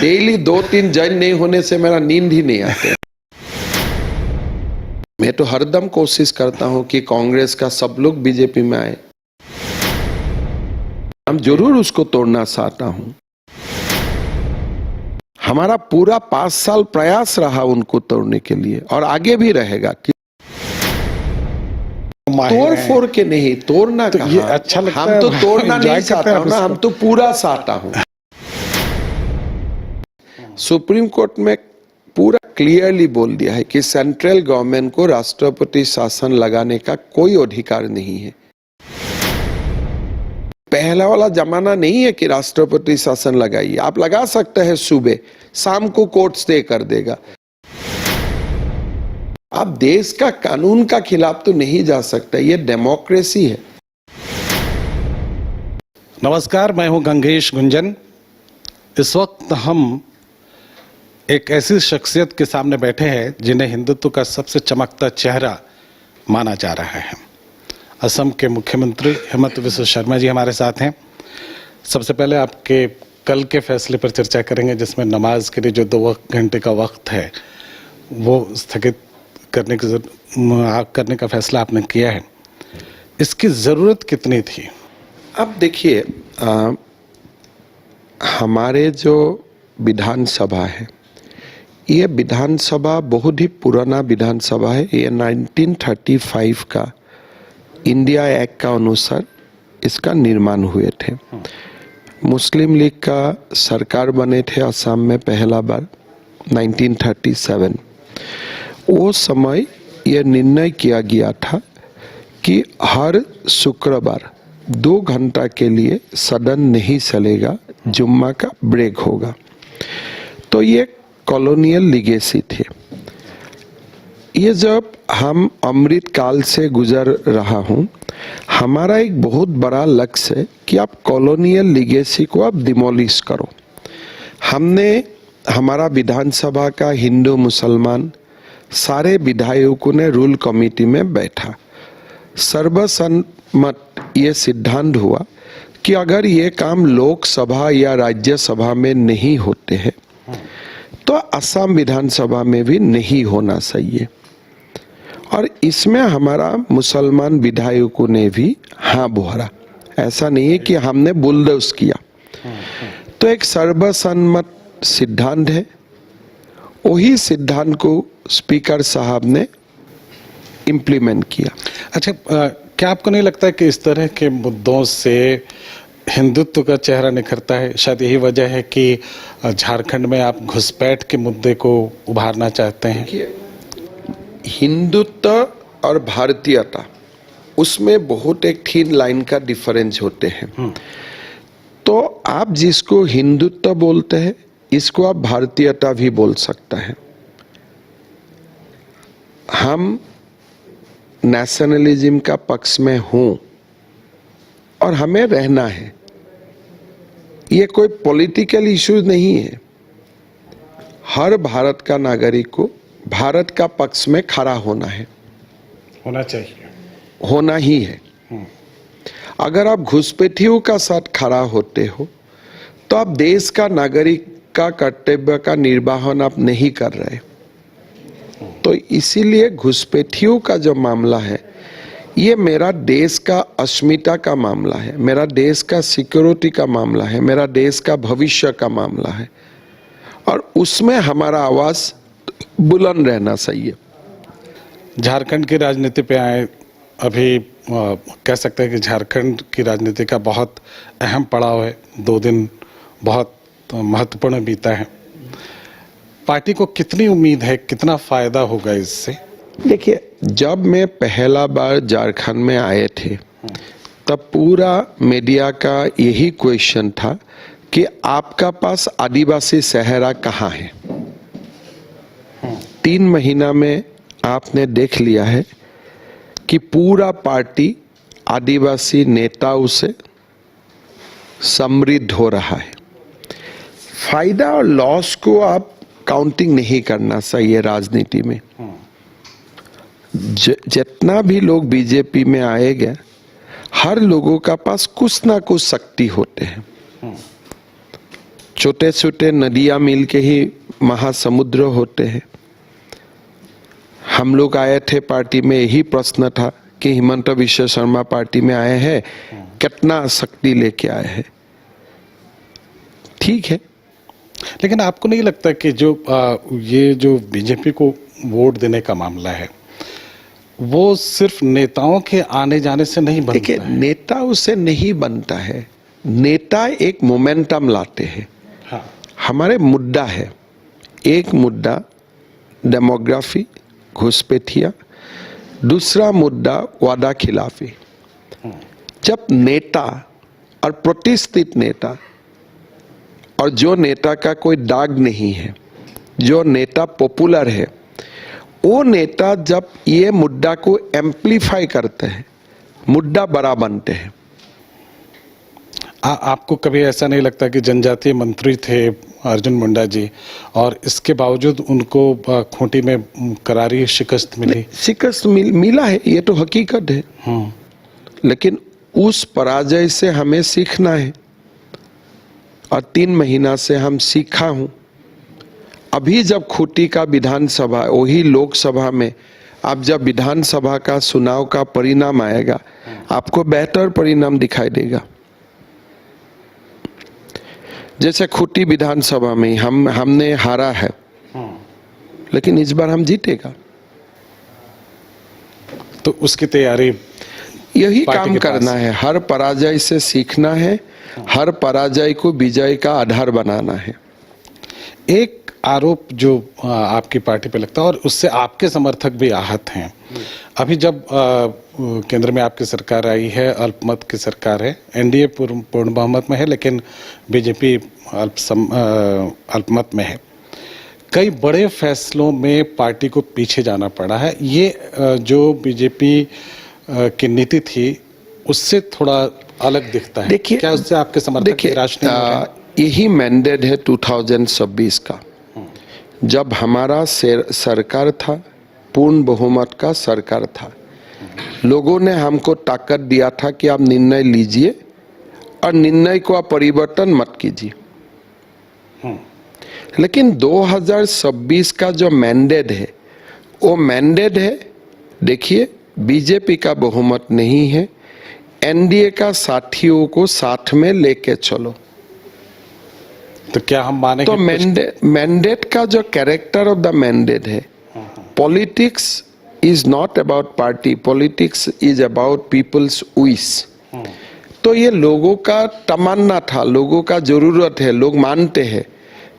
Daily 2-3 जज नहीं होने से मेरा नींद ही नहीं आते। मैं तो हरदम कोशिश करता हूं कि कांग्रेस का सब लोग बीजेपी में आए। हम जरूर उसको तोड़ना चाहता हूं। हमारा पूरा 5 साल प्रयास रहा उनको तोड़ने के लिए और आगे भी रहेगा। तोड़ फोड़ के नहीं, तोड़ना तो ये अच्छा लगता है। हम तो तोड़ना नहीं चाहता हूं ना, हम तो पूरा चाहता हूं। सुप्रीम कोर्ट में पूरा क्लियरली बोल दिया है कि सेंट्रल गवर्नमेंट को राष्ट्रपति शासन लगाने का कोई अधिकार नहीं है। पहला वाला जमाना नहीं है कि राष्ट्रपति शासन लगाइए। आप लगा सकते हैं सुबह, शाम को कोर्ट स्टे कर देगा। आप देश का कानून का खिलाफ तो नहीं जा सकता, ये डेमोक्रेसी है। नमस्कार, मैं हूं गंगेश गुंजन। इस वक्त हम एक ऐसी शख्सियत के सामने बैठे हैं जिन्हें हिंदुत्व का सबसे चमकता चेहरा माना जा रहा है। असम के मुख्यमंत्री हेमंत बिस्वा शर्मा जी हमारे साथ हैं। सबसे पहले आपके कल के फैसले पर चर्चा करेंगे, जिसमें नमाज के लिए जो 2 घंटे का वक्त है वो स्थगित करने का फैसला आपने किया है। इसकी ज़रूरत कितनी थी? अब देखिए, हमारे जो विधानसभा है, ये विधानसभा बहुत ही पुराना विधानसभा है। ये 1935 का इंडिया एक्ट का अनुसार इसका निर्माण हुए थे। मुस्लिम लीग का सरकार बने थे असम में पहला बार 1937। वो समय यह निर्णय किया गया था कि हर शुक्रवार 2 घंटा के लिए सदन नहीं चलेगा, जुम्मा का ब्रेक होगा। तो ये कॉलोनियल लीगेसी थे। ये जब हम अमृत काल से गुजर रहा हूँ, हमारा एक बहुत बड़ा लक्ष्य है कि आप कॉलोनियल लीगेसी को आप डिमोलिश करो। हमने हमारा विधानसभा का हिंदू मुसलमान सारे विधायकों ने रूल कमेटी में बैठा। सर्वसम्मत ये सिद्धांत हुआ कि अगर ये काम लोकसभा या राज्यसभा में नहीं होते हैं तो असम विधानसभा में भी नहीं होना चाहिए। और इसमें हमारा मुसलमान विधायकों ने भी हाँ बोहरा। ऐसा नहीं है कि हमने बुलडोज किया। तो एक सर्वसम्मत सिद्धांत है। वही सिद्धांत को स्पीकर साहब ने इम्प्लीमेंट किया। अच्छा, क्या आपको नहीं लगता है कि इस तरह के मुद्दों से हिंदुत्व का चेहरा निखरता है? शायद यही वजह है कि झारखंड में आप घुसपैठ के मुद्दे को उभारना चाहते हैं। हिंदुत्व और भारतीयता, उसमें बहुत एक थीन लाइन का डिफरेंस होते हैं। तो आप जिसको हिंदुत्व बोलते हैं, इसको आप भारतीयता भी बोल सकता है। हम नेशनलिज्म का पक्ष में हूं और हमें रहना है। ये कोई पॉलिटिकल इश्यू नहीं है। हर भारत का नागरिक को भारत का पक्ष में खड़ा होना है, होना चाहिए, होना ही है। अगर आप घुसपैठियों का साथ खड़ा होते हो तो आप देश का नागरिक का कर्तव्य का निर्वहन आप नहीं कर रहे। तो इसीलिए घुसपैठियों का जो मामला है, ये मेरा देश का अस्मिता का मामला है, मेरा देश का सिक्योरिटी का मामला है, मेरा देश का भविष्य का मामला है और उसमें हमारा आवाज बुलंद रहना चाहिए। झारखंड की राजनीति पे आए, अभी कह सकते हैं कि झारखंड की राजनीति का बहुत अहम पड़ाव है। 2 दिन बहुत महत्वपूर्ण बीता है। पार्टी को कितनी उम्मीद है, कितना फायदा होगा इससे? देखिए, जब मैं पहला बार झारखंड में आए थे तब पूरा मीडिया का यही क्वेश्चन था कि आपका पास आदिवासी चेहरा कहाँ है। 3 महीना में आपने देख लिया है कि पूरा पार्टी आदिवासी नेताओं से समृद्ध हो रहा है। फायदा और लॉस को आप काउंटिंग नहीं करना चाहिए राजनीति में। जितना भी लोग बीजेपी में आएगा, हर लोगों का पास कुछ ना कुछ शक्ति होते हैं। छोटे छोटे नदियां मिल के ही महासमुद्र होते हैं। हम लोग आए थे पार्टी में, यही प्रश्न था कि हिमंत विश्व शर्मा पार्टी में आए हैं, कितना शक्ति लेके आए हैं। ठीक है, लेकिन आपको नहीं लगता कि जो ये जो बीजेपी को वोट देने का मामला है वो सिर्फ नेताओं के आने जाने से नहीं बनता देखिए, है? नेता उससे नहीं बनता है। नेता एक मोमेंटम लाते हैं। हाँ। हमारे मुद्दा है, एक मुद्दा डेमोग्राफी, घुसपैठिया, दूसरा मुद्दा वादा खिलाफी। जब नेता और प्रतिष्ठित नेता और जो नेता का कोई दाग नहीं है, जो नेता पॉपुलर है, वो नेता जब ये मुद्दा को एम्प्लीफाई करते हैं, मुद्दा बड़ा बनते हैं। आपको कभी ऐसा नहीं लगता कि जनजातीय मंत्री थे अर्जुन मुंडा जी और इसके बावजूद उनको खूंटी में करारी शिकस्त मिली? शिकस्त मिला है, ये तो हकीकत है। लेकिन उस पराजय से हमें सीखना है और 3 महीना से हम सीखा हूं। अभी जब खूंटी का विधानसभा, वही लोकसभा में, अब जब विधानसभा का चुनाव का परिणाम आएगा, आपको बेहतर परिणाम दिखाई देगा। जैसे खूंटी विधानसभा में हमने हारा है, लेकिन इस बार हम जीतेगा। तो उसकी तैयारी यही काम करना है, हर पराजय से सीखना है, हर पराजय को विजय का आधार बनाना है। एक आरोप जो आपकी पार्टी पे लगता है और उससे आपके समर्थक भी आहत हैं, अभी जब केंद्र में आपकी सरकार आई है, अल्पमत की सरकार है, एनडीए पूर्ण बहुमत में है लेकिन बीजेपी अल्पमत में है, कई बड़े फैसलों में पार्टी को पीछे जाना पड़ा है। ये जो बीजेपी की नीति थी उससे थोड़ा अलग दिखता है। देखिए, क्या उससे आपके समर्थक निराश नहीं हो रहे हैं? यही मैंडेट है 2026 का। जब हमारा सरकार था, पूर्ण बहुमत का सरकार था, लोगों ने हमको ताकत दिया था कि आप निर्णय लीजिए और निर्णय को आप परिवर्तन मत कीजिए। लेकिन 2026 का जो मैंडेट है, वो मैंडेट है, देखिए, बीजेपी का बहुमत नहीं है, एनडीए का साथियों को साथ में लेके चलो। तो क्या हम माने तो मैंडेट का जो कैरेक्टर ऑफ द मैंडेट है, politics is not about party, politics is about people's wish. तो ये लोगों का तमन्ना था, लोगों का जरूरत है। लोग मानते हैं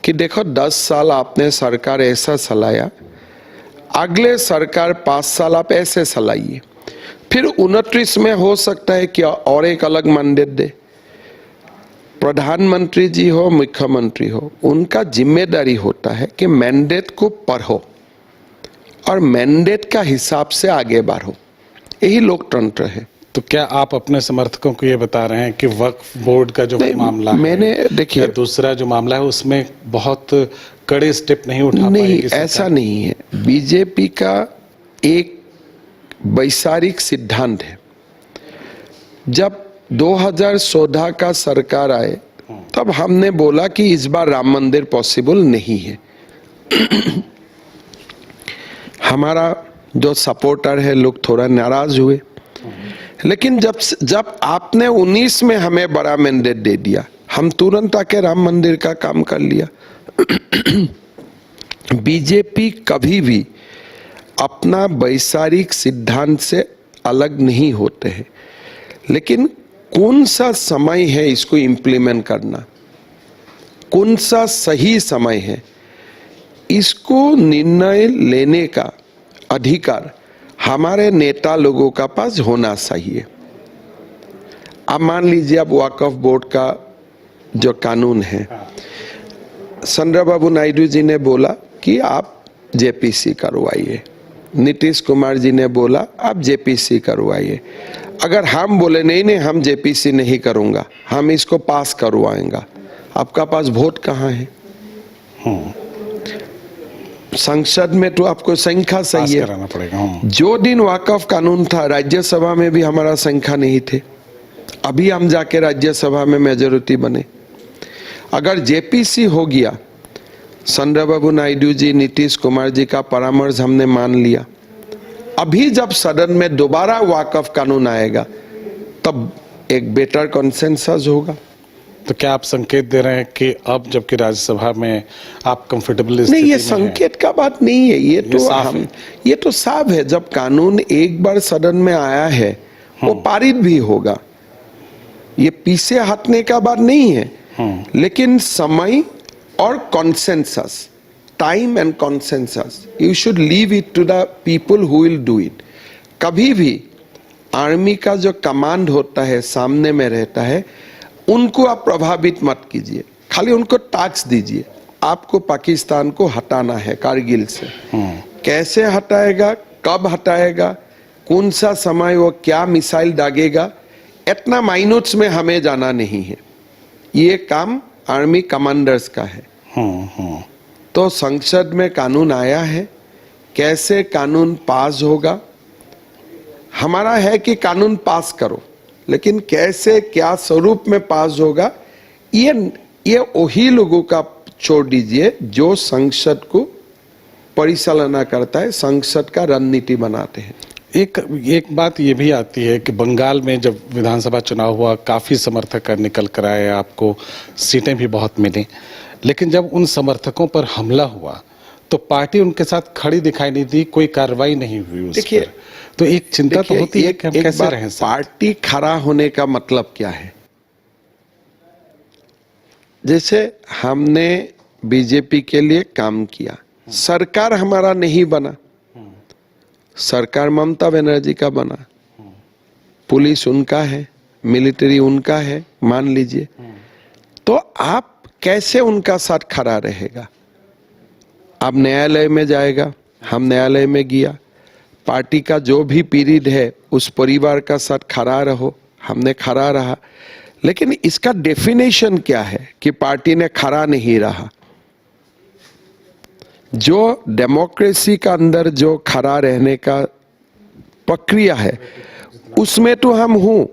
कि देखो 10 साल आपने सरकार ऐसा चलाया, अगले सरकार 5 साल आप ऐसे चलाइए, फिर 29 में हो सकता है कि और एक अलग मैंडेट दे। प्रधानमंत्री जी हो, मुख्यमंत्री हो, उनका जिम्मेदारी होता है कि मैंडेट को पढ़ो और मैंडेट का हिसाब से आगे बढ़ो। यही लोकतंत्र है। तो क्या आप अपने समर्थकों को ये बता रहे हैं कि वक्फ बोर्ड का जो मामला मैंने देखिए, दूसरा जो मामला है उसमें बहुत कड़े स्टेप नहीं उठा पाएगी नहीं, सरकार? ऐसा नहीं है। बीजेपी का एक वैचारिक सिद्धांत है। जब 2014 का सरकार आए, तब हमने बोला कि इस बार राम मंदिर पॉसिबल नहीं है। हमारा जो सपोर्टर है, लोग थोड़ा नाराज हुए। लेकिन जब आपने 19 में हमें बड़ा मैंडेट दे दिया, हम तुरंत आके राम मंदिर का काम कर लिया। बीजेपी कभी भी अपना वैचारिक सिद्धांत से अलग नहीं होते हैं, लेकिन कौन सा समय है इसको इम्प्लीमेंट करना, कौन सा सही समय है, इसको निर्णय लेने का अधिकार हमारे नेता लोगों का पास होना चाहिए। अब मान लीजिए, अब वक्फ बोर्ड का जो कानून है, चंद्रबाबू नायडू जी ने बोला कि आप जेपीसी करवाइए, नीतीश कुमार जी ने बोला आप जेपीसी करवाइए। अगर हम बोले नहीं हम जेपीसी नहीं करूंगा, हम इसको पास करवाएंगे, आपका पास वोट कहाँ है? संसद में तो आपको संख्या सही है, कराना पड़ेगा। जो दिन वक्फ कानून था, राज्यसभा में भी हमारा संख्या नहीं थे। अभी हम जाके राज्यसभा में मेजॉरिटी बने। अगर जेपीसी हो गया, चंद्रबाबू नायडू जी, नीतीश कुमार जी का परामर्श हमने मान लिया, अभी जब सदन में दोबारा वाकफ कानून आएगा तब एक बेटर कंसेंसस होगा। तो क्या आप संकेत दे रहे हैं कि अब जबकि राज्यसभा में आप कंफर्टेबल नहीं, ये संकेत का बात नहीं है, ये तो साफ है। जब कानून एक बार सदन में आया है वो पारित भी होगा, ये पीछे हटने का बात नहीं है। लेकिन समय और consensus, time and consensus, you should leave it to the people who will do it. कभी भी आर्मी का जो कमांड होता है, सामने में रहता है, उनको आप प्रभावित मत कीजिए, खाली उनको टास्क दीजिए। आपको पाकिस्तान को हटाना है कारगिल से, कैसे हटाएगा, कब हटाएगा, कौन सा समय, वो क्या मिसाइल दागेगा, इतना माइन्यूट्स में हमें जाना नहीं है। ये काम आर्मी कमांडर्स का है। तो संसद में कानून आया है, कैसे कानून पास होगा, हमारा है कि कानून पास करो, लेकिन कैसे, क्या स्वरूप में पास होगा, ये वही लोगों का छोड़ दीजिए जो संसद को परिचालना करता है, संसद का रणनीति बनाते हैं। एक बात ये भी आती है कि बंगाल में जब विधानसभा चुनाव हुआ, काफी समर्थक निकल कर आए, आपको सीटें भी बहुत मिली, लेकिन जब उन समर्थकों पर हमला हुआ तो पार्टी उनके साथ खड़ी दिखाई नहीं दी, कोई कार्रवाई नहीं हुई उस पर। तो एक चिंता तो होती है कि हम कैसे रहें। पार्टी खड़ा होने का मतलब क्या है? जैसे हमने बीजेपी के लिए काम किया, सरकार हमारा नहीं बना, सरकार ममता बनर्जी का बना, पुलिस उनका है, मिलिट्री उनका है, मान लीजिए, तो आप कैसे उनका साथ खड़ा रहेगा? अब न्यायालय में जाएगा, हम न्यायालय में गया, पार्टी का जो भी पीड़ित है उस परिवार का साथ खड़ा रहो, हमने खड़ा रहा, लेकिन इसका डेफिनेशन क्या है कि पार्टी ने खड़ा नहीं रहा? जो डेमोक्रेसी का अंदर जो खड़ा रहने का प्रक्रिया है उसमें तो हम हूं,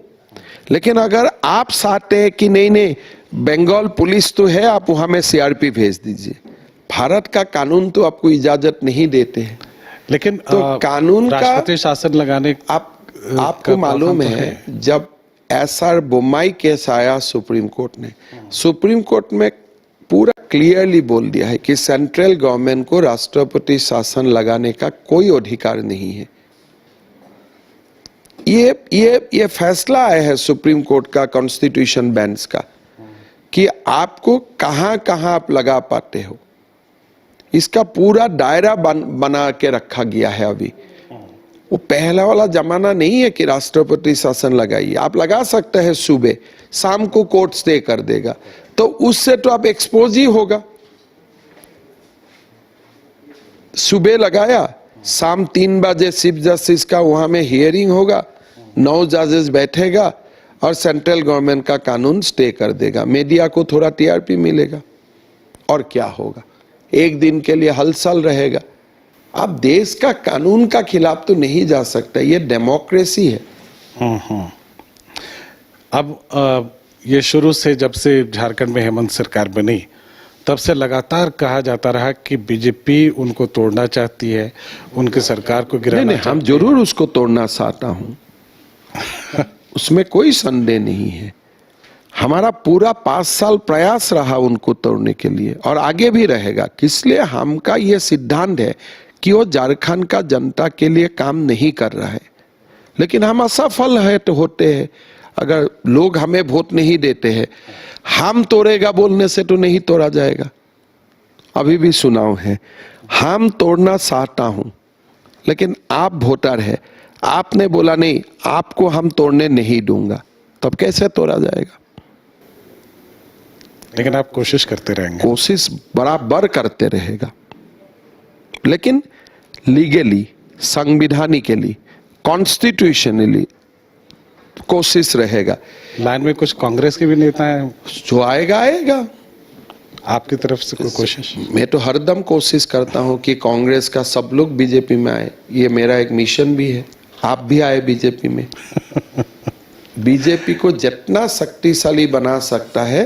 लेकिन अगर आप चाहते हैं कि नहीं बंगाल पुलिस तो है, आप वहां में सीआरपी भेज दीजिए, भारत का कानून तो आपको इजाजत नहीं देते हैं। लेकिन तो कानून का राष्ट्रपति शासन लगाने आपको मालूम है, जब एसआर बोम्मई केस आया सुप्रीम कोर्ट ने, सुप्रीम कोर्ट में पूरा क्लियरली बोल दिया है कि सेंट्रल गवर्नमेंट को राष्ट्रपति शासन लगाने का कोई अधिकार नहीं है। ये फैसला आया है सुप्रीम कोर्ट का, कॉन्स्टिट्यूशन बेंच का, कि आपको कहां कहां आप लगा पाते हो, इसका पूरा दायरा बना के रखा गया है। अभी वो पहला वाला जमाना नहीं है कि राष्ट्रपति शासन लगाइए, आप लगा सकते हैं सुबह, शाम को कोर्ट स्टे कर देगा, तो उससे तो आप एक्सपोज ही होगा। सुबह लगाया, शाम 3 बजे चीफ जस्टिस का वहां में हियरिंग होगा, 9 जजेस बैठेगा और सेंट्रल गवर्नमेंट का कानून स्टे कर देगा, मीडिया को थोड़ा टीआरपी मिलेगा, और क्या होगा, एक दिन के लिए हलचल रहेगा। आप देश का कानून का खिलाफ तो नहीं जा सकता, ये डेमोक्रेसी है। अब ये शुरू से, जब से झारखंड में हेमंत सरकार बनी, तब से लगातार कहा जाता रहा कि बीजेपी उनको तोड़ना चाहती है, उनकी सरकार को गिराना नहीं, हम जरूर उसको तोड़ना चाहता हूं उसमें कोई संदेह नहीं है। हमारा पूरा 5 साल प्रयास रहा उनको तोड़ने के लिए, और आगे भी रहेगा। किसलिए? हमका ये सिद्धांत है कि वो झारखंड का जनता के लिए काम नहीं कर रहा है, लेकिन हम असफल है तो होते हैं। अगर लोग हमें वोट नहीं देते हैं, हम तोड़ेगा बोलने से तो नहीं तोड़ा जाएगा। अभी भी सुनाव है, हम तोड़ना चाहता हूं, लेकिन आप वोटर है, आपने बोला नहीं, आपको हम तोड़ने नहीं दूंगा, तब कैसे तोड़ा जाएगा? लेकिन आप कोशिश करते रहेंगे। कोशिश बराबर करते रहेगा, लेकिन लीगली, संविधानिकली, कॉन्स्टिट्यूशनली कोशिश रहेगा। लाइन में कुछ कांग्रेस के भी नेता हैं, जो आएगा आएगा। आपकी तरफ से कोई कोशिश? मैं तो हरदम कोशिश करता हूं कि कांग्रेस का सब लोग बीजेपी में आए, ये मेरा एक मिशन भी है। आप भी आए बीजेपी में बीजेपी को जितना शक्तिशाली बना सकता है,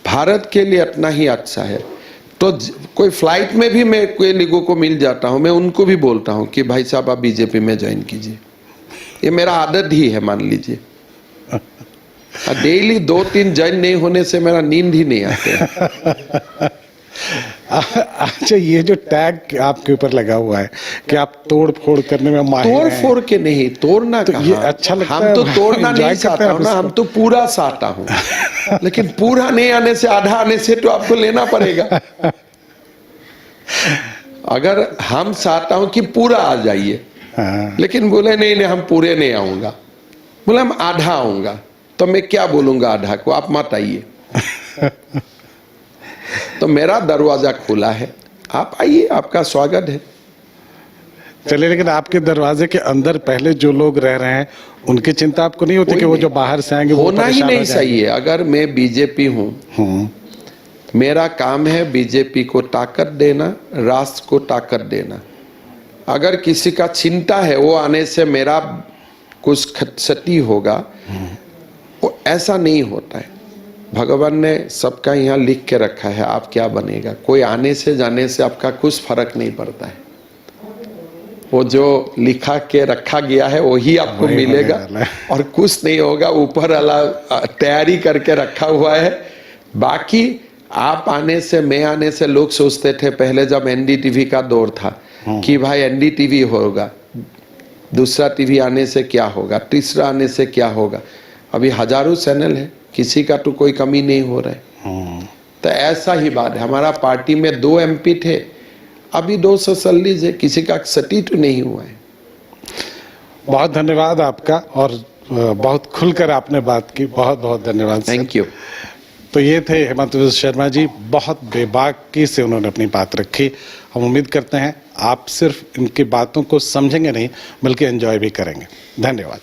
भारत के लिए इतना ही अच्छा है। तो कोई फ्लाइट में भी मैं कोई लोगों को मिल जाता हूं, मैं उनको भी बोलता हूं कि भाई साहब आप बीजेपी में ज्वाइन कीजिए। ये मेरा आदत ही है, मान लीजिए। डेली 2-3 ज्वाइन नहीं होने से मेरा नींद ही नहीं आते। अच्छा, ये जो टैग आपके ऊपर लगा हुआ है कि आप तोड़ फोड़ करने में माहिर तोड़ हैं। फोड़ के नहीं, तोड़ना तो कहाँ? ये अच्छा लगता हम है, तो तोड़ना enjoy नहीं करते चाहता हैं हूं ना, उसको। हम तो पूरा चाहता हूं। लेकिन पूरा नहीं आने से, आधा आने से तो आपको लेना पड़ेगा। अगर हम चाहता हूं कि पूरा आ जाइए, हाँ। लेकिन बोले नहीं नहीं हम पूरे नहीं आऊंगा, बोले हम आधा आऊंगा, तो मैं क्या बोलूंगा आधा को, आप मत आइए। तो मेरा दरवाजा खुला है, आप आइए, आपका स्वागत है। चलिए, लेकिन आपके दरवाजे के अंदर पहले जो लोग रह रहे हैं उनकी चिंता आपको नहीं होती कि वो जो बाहर से आएंगे वो होना ही परेशान हो नहीं जाएंगे? सही है। अगर मैं बीजेपी हूं, मेरा काम है बीजेपी को ताकत देना, राष्ट्र को ताकत देना। अगर किसी का चिंता है वो आने से मेरा कुछ क्षति होगा, वो ऐसा नहीं होता है। भगवान ने सबका यहाँ लिख के रखा है आप क्या बनेगा। कोई आने से जाने से आपका कुछ फर्क नहीं पड़ता है। वो जो लिखा के रखा गया है वही आपको वही मिलेगा, होने वाला है। और कुछ नहीं होगा। ऊपर वाला तैयारी करके रखा हुआ है। बाकी आप आने से, मैं आने से, लोग सोचते थे पहले जब एनडीटीवी का दौर था कि भाई एनडीटीवी होगा, दूसरा टीवी आने से क्या होगा, तीसरा आने से क्या होगा। अभी हजारों चैनल है, किसी का तो कोई कमी नहीं हो रहा है। तो ऐसा ही बात है। हमारा पार्टी में 2 एमपी थे, अभी 240 है, किसी का क्षति तो नहीं हुआ है। बहुत धन्यवाद आपका, और बहुत खुलकर आपने बात की। बहुत बहुत धन्यवाद सर। Thank you. तो ये थे हेमंत बिस्वा शर्मा जी, बहुत बेबाकी से उन्होंने अपनी बात रखी। हम उम्मीद करते हैं आप सिर्फ इनकी बातों को समझेंगे नहीं बल्कि एंजॉय भी करेंगे। धन्यवाद।